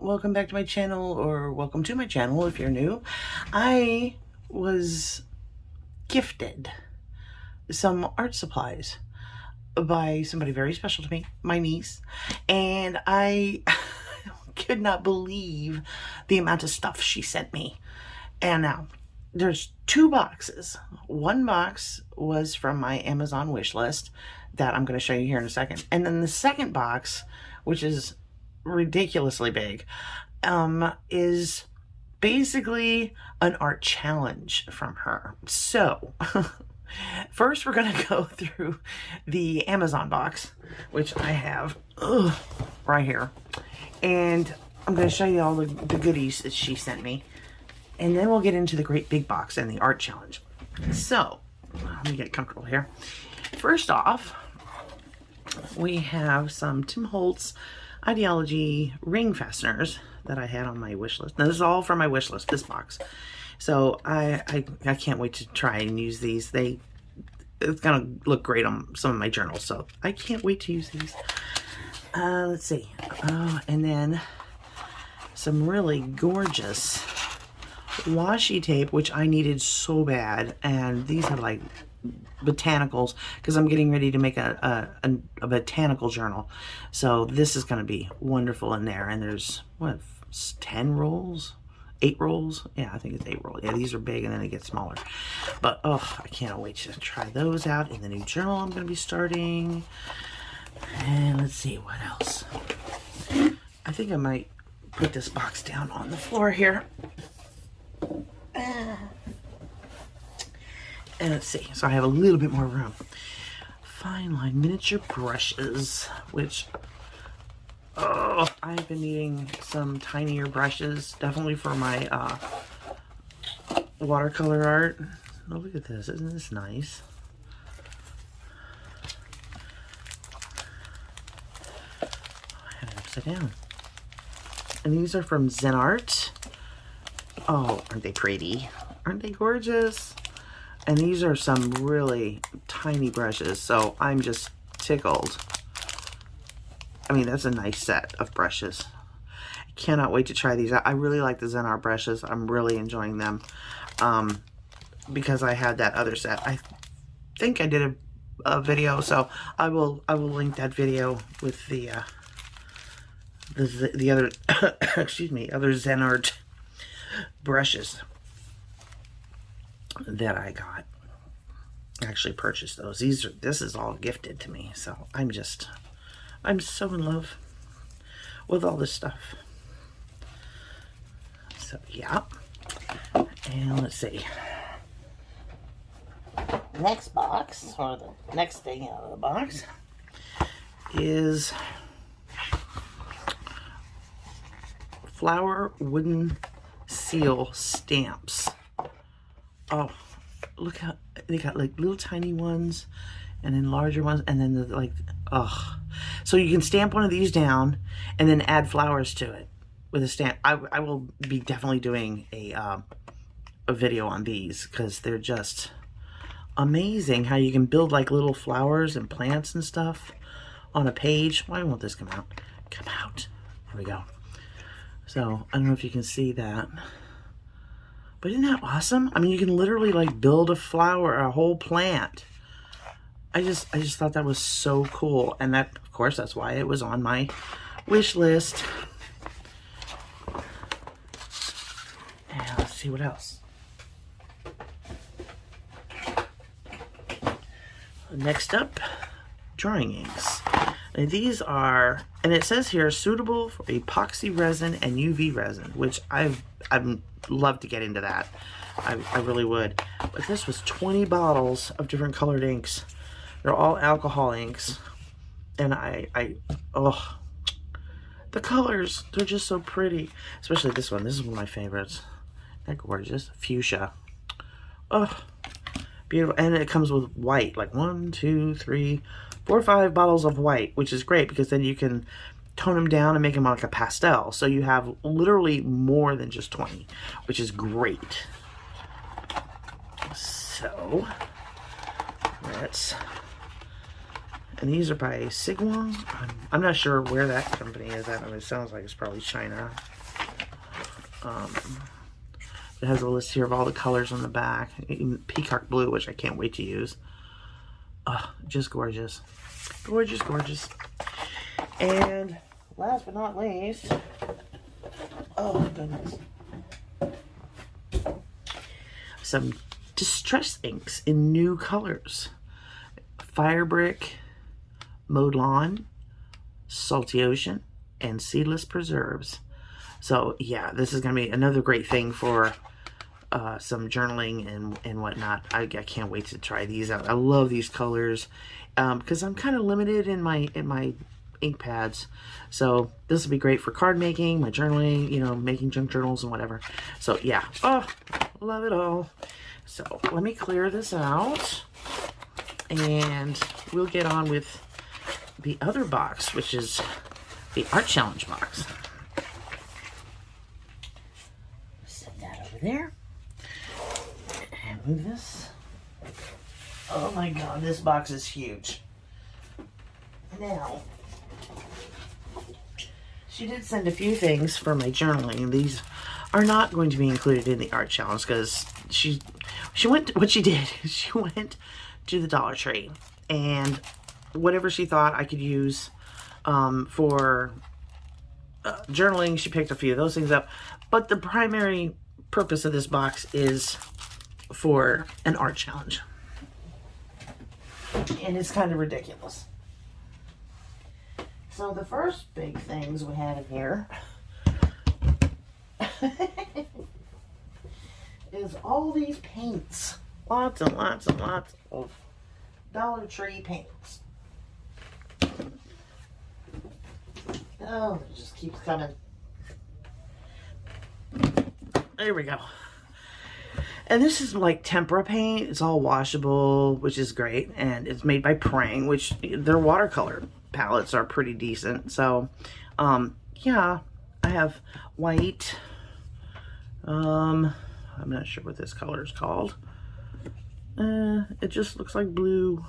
welcome back to my channel, or welcome to my channel if you're new. I was gifted some art supplies by somebody very special to me, my niece, and I could not believe the amount of stuff she sent me. And now there's two boxes. One box was from my Amazon wish list that I'm going to show you here in a second, and then the second box, which is ridiculously big, is basically an art challenge from her. So first we're gonna go through the Amazon box, which I have right here, and I'm gonna show you all the goodies that she sent me, and then we'll get into the great big box and the art challenge. So let me get comfortable here. First off, we have some Tim Holtz Ideology ring fasteners that I had on my wish list. Now this is all from my wish list, this box. So I can't wait to try and use these. It's gonna look great on some of my journals, so I can't wait to use these. Let's see. And then some really gorgeous washi tape, which I needed so bad, and these are like botanicals, because I'm getting ready to make a botanical journal, so this is going to be wonderful in there. And there's what, 10 rolls, 8 rolls, yeah, I think it's 8 rolls. Yeah, these are big and then they get smaller, but oh, I can't wait to try those out in the new journal I'm going to be starting. And let's see what else. I think I might put this box down on the floor here. And let's see, so I have a little bit more room. Fine line miniature brushes, which, oh, I've been needing some tinier brushes, definitely for my watercolor art. Oh, look at this, isn't this nice? I had it upside down. And these are from Zen Art. Oh, aren't they pretty? Aren't they gorgeous? And these are some really tiny brushes, so I'm just tickled. I mean, that's a nice set of brushes. I cannot wait to try these out. I really like the Zen Art brushes. I'm really enjoying them, because I had that other set. I think I did a video, so I will link that video with the other excuse me, other Zen Art brushes that I got. I actually purchased those. This is all gifted to me, so I'm so in love with all this stuff. So yeah, and let's see, next box, or the next thing out of the box, is flower wooden seal stamps. Oh, look how they got like little tiny ones and then larger ones, and then like, oh, so you can stamp one of these down and then add flowers to it with a stamp. I will be definitely doing a video on these, because they're just amazing how you can build like little flowers and plants and stuff on a page. Why won't this come out? Come out. There we go. So I don't know if you can see that, but isn't that awesome? I mean, you can literally like build a flower, a whole plant. I just thought that was so cool, and that, of course, that's why it was on my wish list. And let's see what else. Next up, drawing inks. And these are, and it says here, suitable for epoxy resin and UV resin, which I'd love to get into that. I really would. But this was 20 bottles of different colored inks. They're all alcohol inks. And oh, the colors, they're just so pretty. Especially this one. This is one of my favorites. They're gorgeous. Fuchsia. Oh, beautiful. And it comes with white, like 1, 2, 3, 4 or 5 bottles of white, which is great, because then you can tone them down and make them like a pastel. So you have literally more than just 20, which is great. So let's And these are by Sigwang. I'm not sure where that company is at. I mean, it sounds like it's probably China. It has a list here of all the colors on the back. Even peacock blue, which I can't wait to use. Just gorgeous. Gorgeous, gorgeous. And last but not least, oh goodness, some distress inks in new colors. Fire Brick, Mowed Lawn, Salty Ocean, and Seedless Preserves. So yeah, this is going to be another great thing for some journaling and whatnot. I can't wait to try these out. I love these colors because I'm kind of limited in my ink pads. So this will be great for card making, my journaling, you know, making junk journals and whatever. So yeah, oh, love it all. So let me clear this out and we'll get on with the other box, which is the Art Challenge box. Set that over there and move this. Oh my god, this box is huge. Now, she did send a few things for my journaling. These are not going to be included in the Art Challenge because she went, what she did, she went to the Dollar Tree and whatever she thought I could use for journaling, she picked a few of those things up. But the primary purpose of this box is for an art challenge. And it's kind of ridiculous. So the first big things we have in here is all these paints. Lots and lots and lots of Dollar Tree paints. Oh, it just keeps coming. There we go. And this is like tempera paint. It's all washable, which is great. And it's made by Prang, which their watercolor palettes are pretty decent. So, yeah, I have white. I'm not sure what this color is called. It just looks like blue.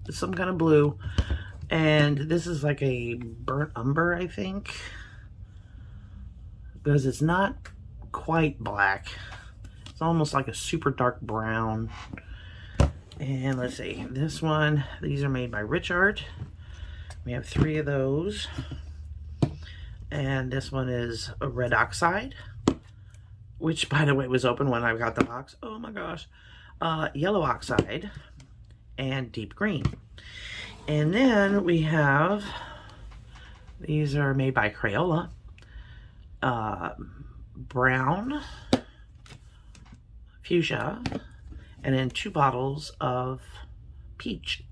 It's some kind of blue. And this is like a burnt umber, I think. Because it's not quite black. It's almost like a super dark brown. And let's see, this one, these are made by Rich Art. We have 3 of those. And this one is a red oxide, which by the way was open when I got the box. Oh my gosh. Yellow oxide and deep green. And then we have, these are made by Crayola. Brown, fuchsia, and then 2 bottles of peach.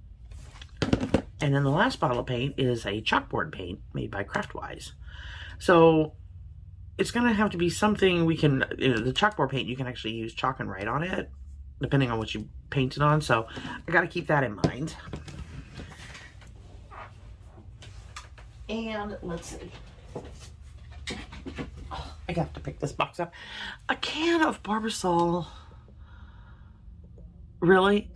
And then the last bottle of paint is a chalkboard paint made by Craftwise. So it's going to have to be something we can, you know, the chalkboard paint, you can actually use chalk and write on it, depending on what you paint it on. So I got to keep that in mind. And let's see. I got to pick this box up. A can of Barbasol. Really?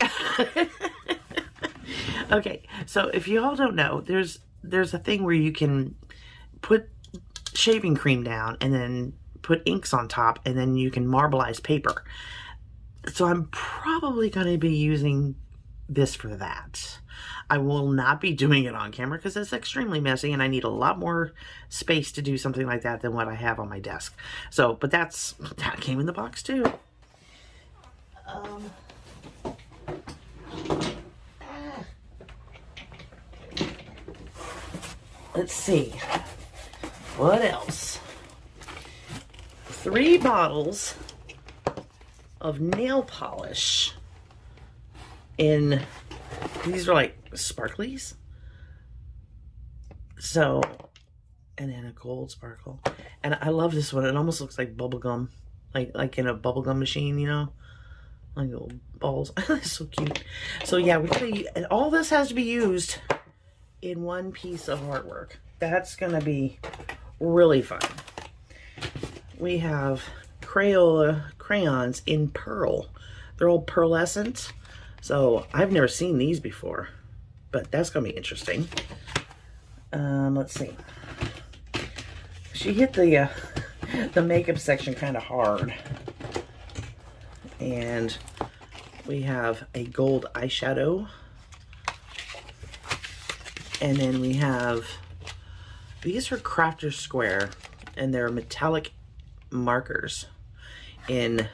Okay, so if you all don't know, there's a thing where you can put shaving cream down and then put inks on top and then you can marbleize paper. So I'm probably going to be using this for that. I will not be doing it on camera because it's extremely messy and I need a lot more space to do something like that than what I have on my desk. So, but that came in the box too. Let's see. What else? 3 bottles of nail polish in, these are like sparklies. So, and then a gold sparkle. And I love this one. It almost looks like bubble gum. Like in a bubblegum machine, you know? Like little balls. It's so cute. So yeah, we gotta, and all this has to be used in one piece of artwork. That's gonna be really fun. We have Crayola crayons in pearl. They're all pearlescent. So I've never seen these before. but that's gonna be interesting. Let's see. She hit the makeup section kind of hard, and we have a gold eyeshadow, and then we have, these are Crafter Square, and they're metallic markers in,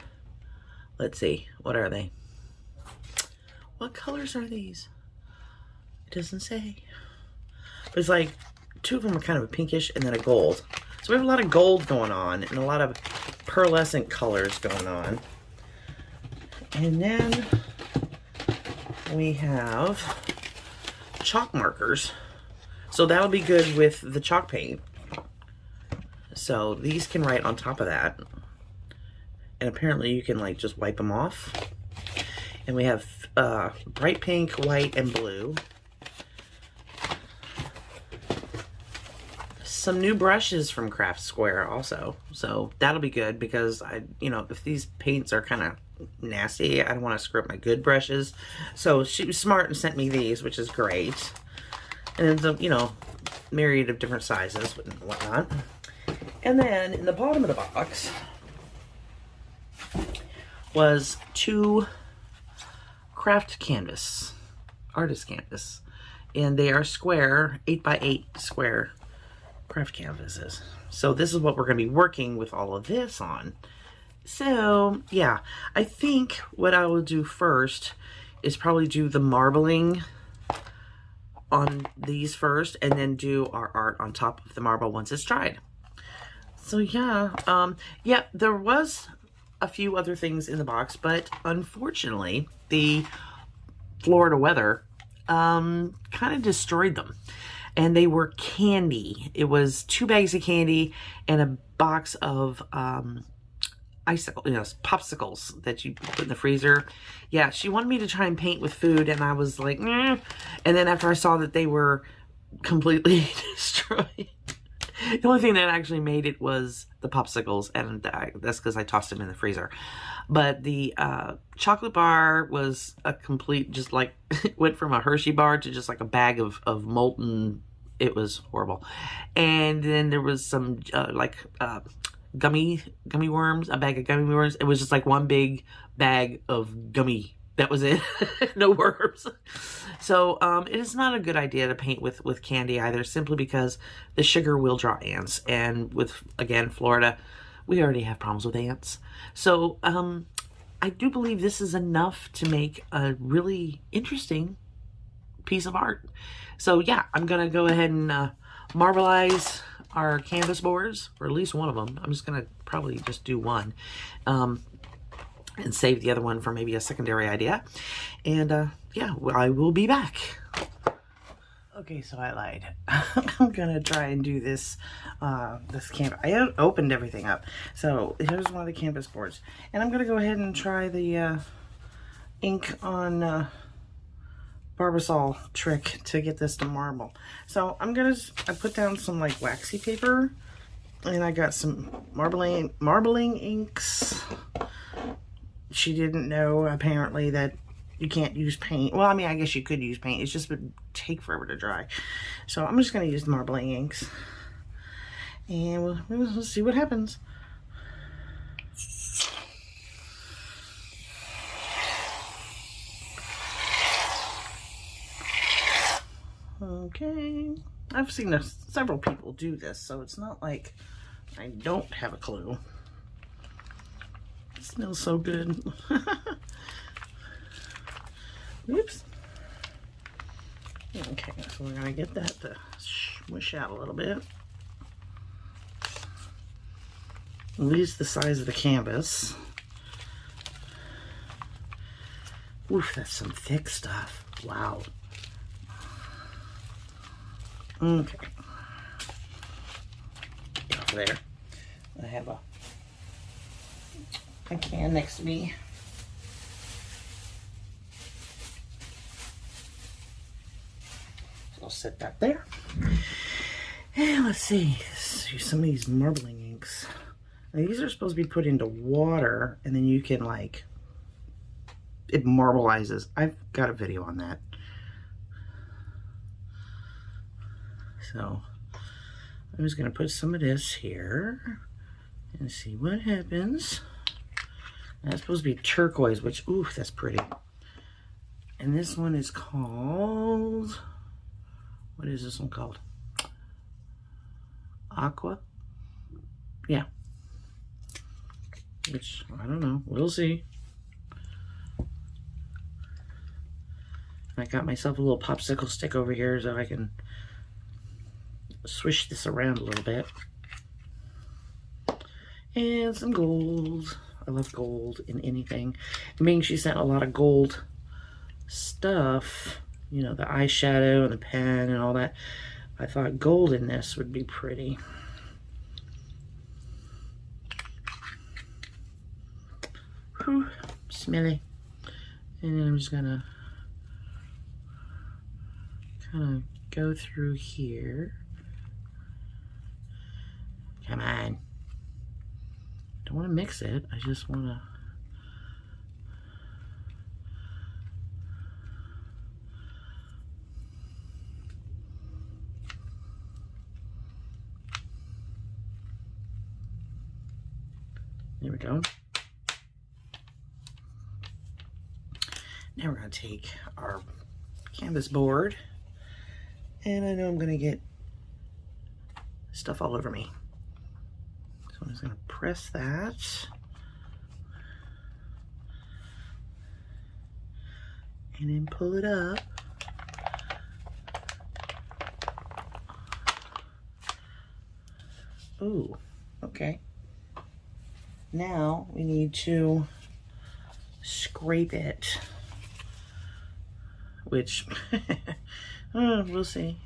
let's see, what are they? What colors are these? It doesn't say. But it's like, two of them are kind of a pinkish and then a gold. So we have a lot of gold going on and a lot of pearlescent colors going on. And then we have chalk markers. So that'll be good with the chalk paint. So these can write on top of that. And apparently you can like just wipe them off. And we have bright pink, white, and blue. Some new brushes from Craft Square also. So that'll be good because you know, if these paints are kind of nasty, I don't want to screw up my good brushes. So she was smart and sent me these, which is great. And then, you know, myriad of different sizes and whatnot. And then in the bottom of the box was 2 craft canvas, artist canvas, and they are square, 8x8 square craft canvases. So this is what we're going to be working with all of this on. So yeah, I think what I will do first is probably do the marbling on these first, and then do our art on top of the marble once it's dried. So yeah, yeah, there was a few other things in the box, but unfortunately the Florida weather kind of destroyed them. And they were candy. It was 2 bags of candy and a box of popsicles that you put in the freezer. Yeah, she wanted me to try and paint with food, and I was like, and then after I saw that they were completely destroyed, the only thing that actually made it was the popsicles, and that's because I tossed them in the freezer. But the chocolate bar was a complete, just like, it went from a Hershey bar to just like a bag of molten, it was horrible. And then there was some gummy worms, a bag of gummy worms. It was just like one big bag of gummy. That was it. No worms. So it is not a good idea to paint with candy either, simply because the sugar will draw ants. And with, again, Florida, we already have problems with ants. So I do believe this is enough to make a really interesting piece of art. So yeah, I'm going to go ahead and marbleize our canvas boards, or at least one of them. I'm just going to probably just do one. And save the other one for maybe a secondary idea. And yeah, I will be back. Okay, so I lied. I'm gonna try and do this this canvas. I opened everything up. So here's one of the canvas boards. And I'm gonna go ahead and try the ink on Barbasol trick to get this to marble. So I put down some like waxy paper, and I got some marbling inks. She didn't know, apparently, that you can't use paint. Well, I mean, I guess you could use paint. It's just would take forever to dry. So I'm just going to use the marbling inks. And we'll see what happens. Okay. I've seen several people do this, so it's not like I don't have a clue. It smells so good. Oops. Okay, so we're gonna get that to smush out a little bit. At least the size of the canvas. Oof, that's some thick stuff. Wow. Okay. Get off there. I have a can next to me. So I'll set that there. And let's see. Some of these marbling inks. Now, these are supposed to be put into water, and then you can, like, it marbleizes. I've got a video on that. So I'm just gonna put some of this here and see what happens. That's supposed to be turquoise, which, ooh, that's pretty. And this one is called, what is this one called? Aqua? Yeah. Which, I don't know, we'll see. I got myself a little popsicle stick over here so I can swish this around a little bit. And some gold. I love gold in anything. Ming, she sent a lot of gold stuff. You know, the eyeshadow and the pen and all that. I thought gold in this would be pretty. Whew, smelly. And then I'm just gonna kind of go through here. Come on. Don't want to mix it. I just want to. There we go. Now we're going to take our canvas board, and I know I'm going to get stuff all over me. So I'm just going to press that. And then pull it up. Ooh, okay. Now we need to scrape it, which we'll see.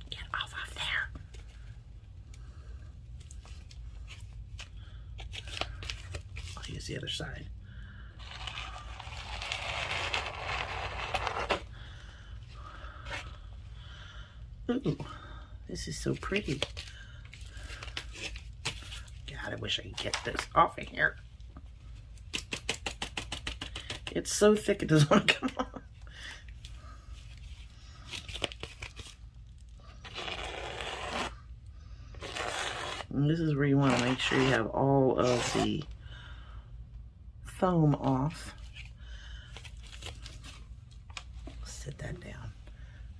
Get off of there. I'll use the other side. Ooh, this is so pretty. God, I wish I could get this off of here. It's so thick it doesn't want to come off. And this is where you want to make sure you have all of the foam off. Set that down.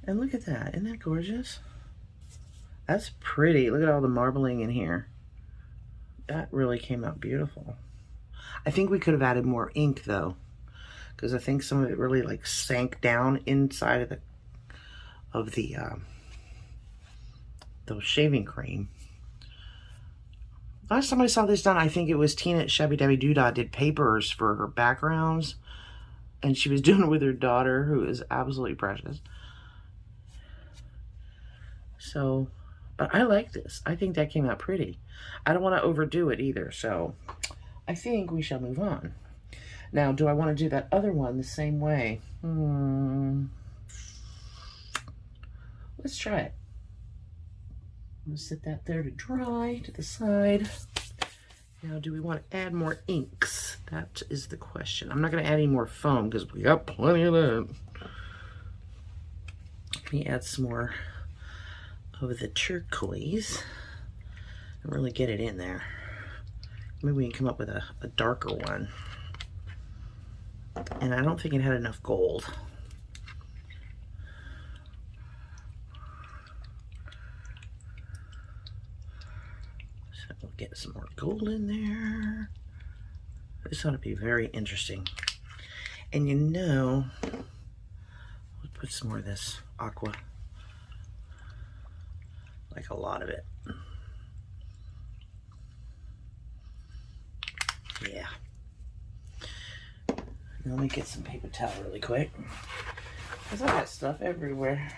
And look at that. Isn't that gorgeous? That's pretty. Look at all the marbling in here. That really came out beautiful. I think we could have added more ink though, because I think some of it really like sank down inside of the shaving cream. Last time I saw this done, I think it was Tina at Shabby Dabby Doodah did papers for her backgrounds, and she was doing it with her daughter, who is absolutely precious. So, but I like this. I think that came out pretty. I don't want to overdo it either, so I think we shall move on. Now, do I want to do that other one the same way? Let's try it. I'm going to set that there to dry to the side. Now, do we want to add more inks? That is the question. I'm not going to add any more foam because we got plenty of that. Let me add some more of the turquoise and really get it in there. Maybe we can come up with a darker one. And I don't think it had enough gold. So we'll get some more gold in there. This ought to be very interesting. And you know, we'll put some more of this aqua. Like a lot of it. Yeah. Now let me get some paper towel really quick, because I got stuff everywhere.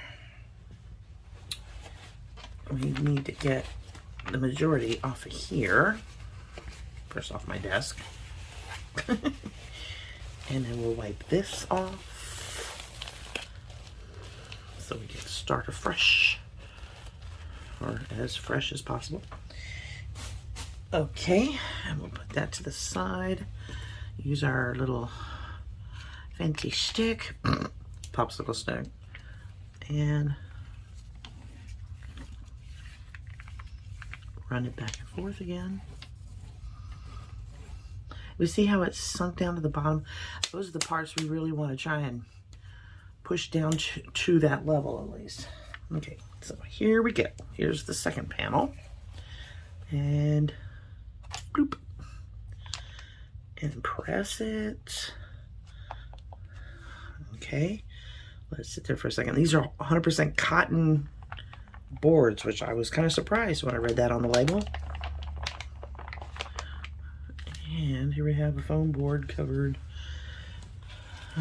We need to get the majority off of here. First off my desk. And then we'll wipe this off so we can start afresh. Or as fresh as possible. Okay, and we'll put that to the side. Use our little fancy stick, popsicle stick, and run it back and forth again. We see how it's sunk down to the bottom? Those are the parts we really want to try and push down to that level at least. Okay, so here we go. Here's the second panel. And bloop. And press it. Okay, let it sit there for a second. These are 100% cotton boards, which I was kind of surprised when I read that on the label. And here we have a foam board covered.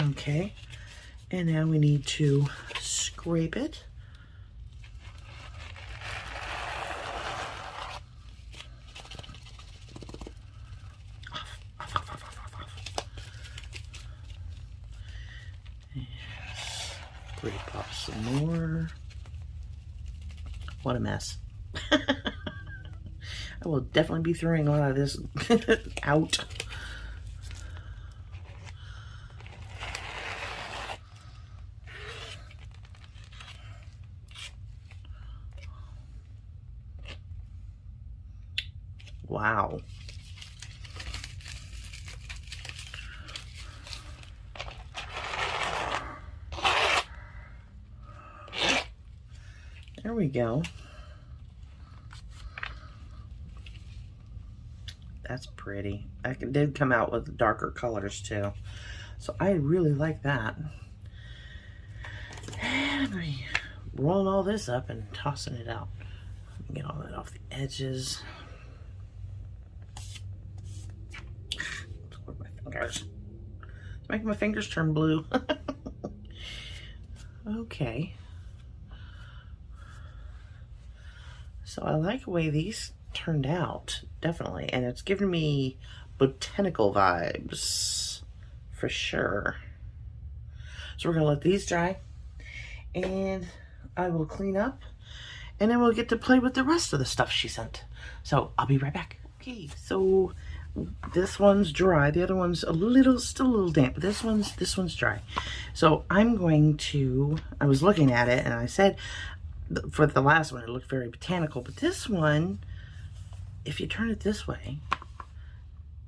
Okay, and now we need to scrape it. Scrape off some more. What a mess. I will definitely be throwing a lot of this out. Wow. There we go. That's pretty. It did come out with darker colors too. So I really like that. And I'm going to be rolling all this up and tossing it out. Get all that off the edges. My fingers. It's making my fingers turn blue. Okay. So I like the way these turned out, definitely, and it's giving me botanical vibes for sure. So we're gonna let these dry, and I will clean up, and then we'll get to play with the rest of the stuff she sent. So I'll be right back. Okay, so this one's dry. The other one's still a little damp, but this one's dry. So I'm going to, I was looking at it and I said, for the last one, it looked very botanical, but this one, if you turn it this way,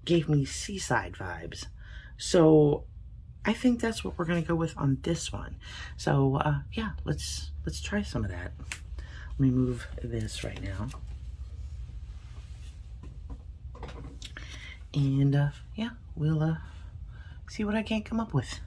gave me seaside vibes. So I think that's what we're gonna go with on this one. So yeah, let's try some of that. Let me move this right now. And yeah, we'll see what I can come up with.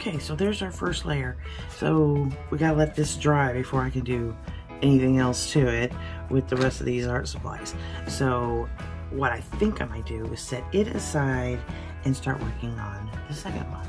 Okay, so there's our first layer. So we gotta let this dry before I can do anything else to it with the rest of these art supplies. So what I think I might do is set it aside and start working on the second one.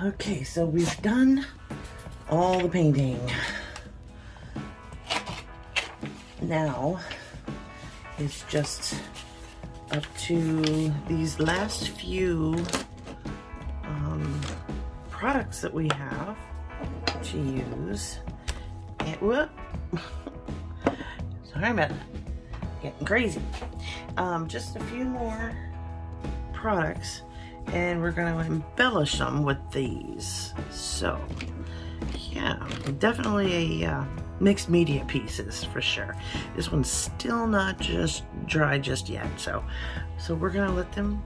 Okay, so we've done all the painting. Now it's just up to these last few products that we have to use. And whoop, sorry about that, getting crazy. Just a few more products, and we're going to embellish them with these. So yeah, definitely a mixed media pieces for sure. This one's still not just dry just yet, so we're going to let them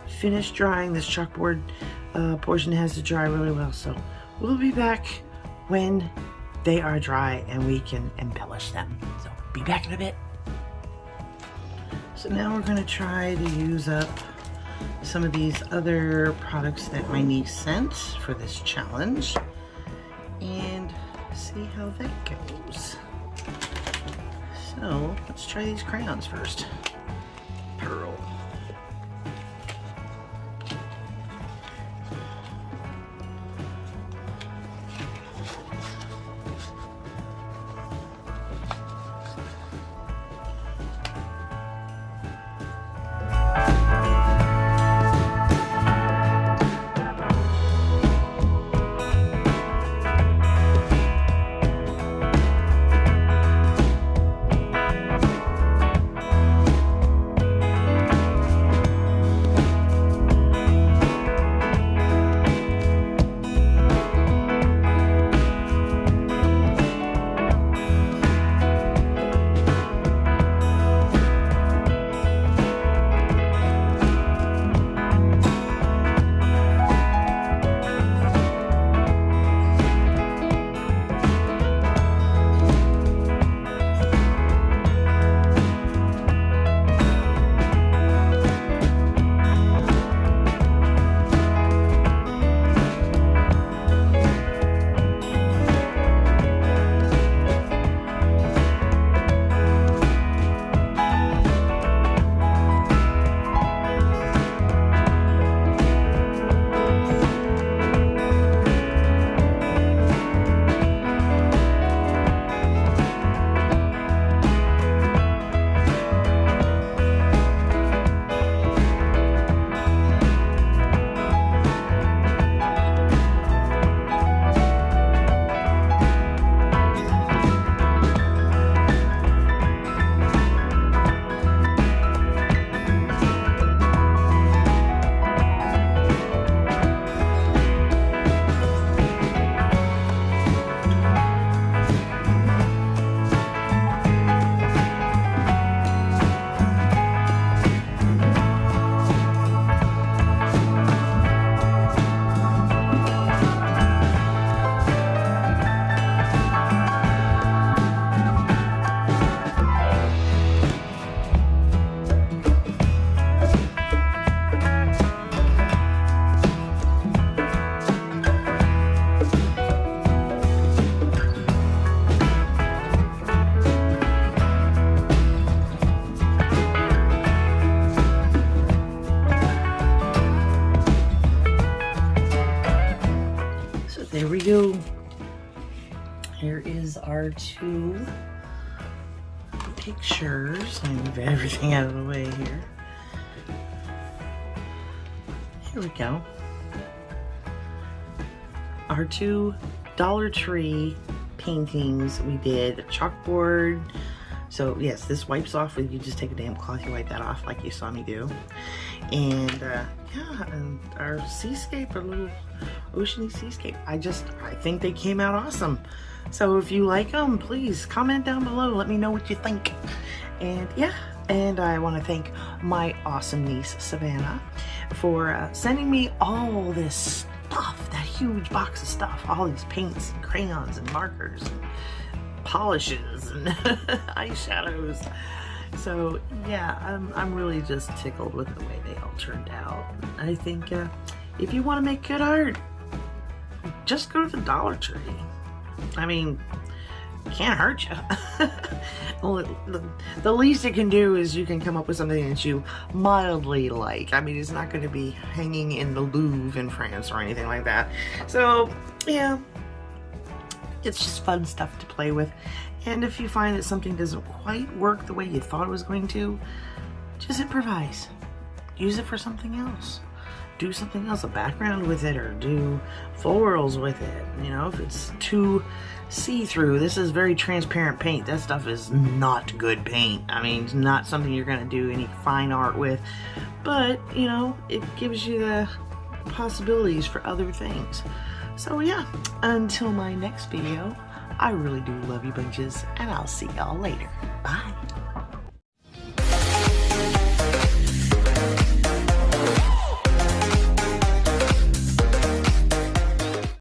finish drying. This chalkboard portion has to dry really well, so we'll be back when they are dry and we can embellish them. So be back in a bit. So now we're going to try to use up some of these other products that my niece sent for this challenge and see how that goes. So let's try these crayons first. Pearl. are two pictures. Let me move everything out of the way here. Here we go. Our two Dollar Tree paintings we did. A chalkboard. So yes, this wipes off when you just take a damn cloth, you wipe that off like you saw me do. And yeah, and our seascape, our little oceany seascape. I think they came out awesome. So if you like them, please comment down below. Let me know what you think. And yeah, and I want to thank my awesome niece, Savannah, for sending me all this stuff, that huge box of stuff, all these paints and crayons and markers and polishes and eyeshadows. So yeah, I'm really just tickled with the way they all turned out. I think if you want to make good art, just go to the Dollar Tree. I mean, it can't hurt you. Well, the least it can do is you can come up with something that you mildly like. I mean, it's not going to be hanging in the Louvre in France or anything like that. So yeah, it's just fun stuff to play with. And if you find that something doesn't quite work the way you thought it was going to, just improvise. Use it for something else. Do something else, a background with it, or do florals with it. You know, if it's too see-through, this is very transparent paint. That stuff is not good paint. I mean, it's not something you're going to do any fine art with. But, you know, it gives you the possibilities for other things. So yeah, until my next video, I really do love you bunches, and I'll see y'all later. Bye.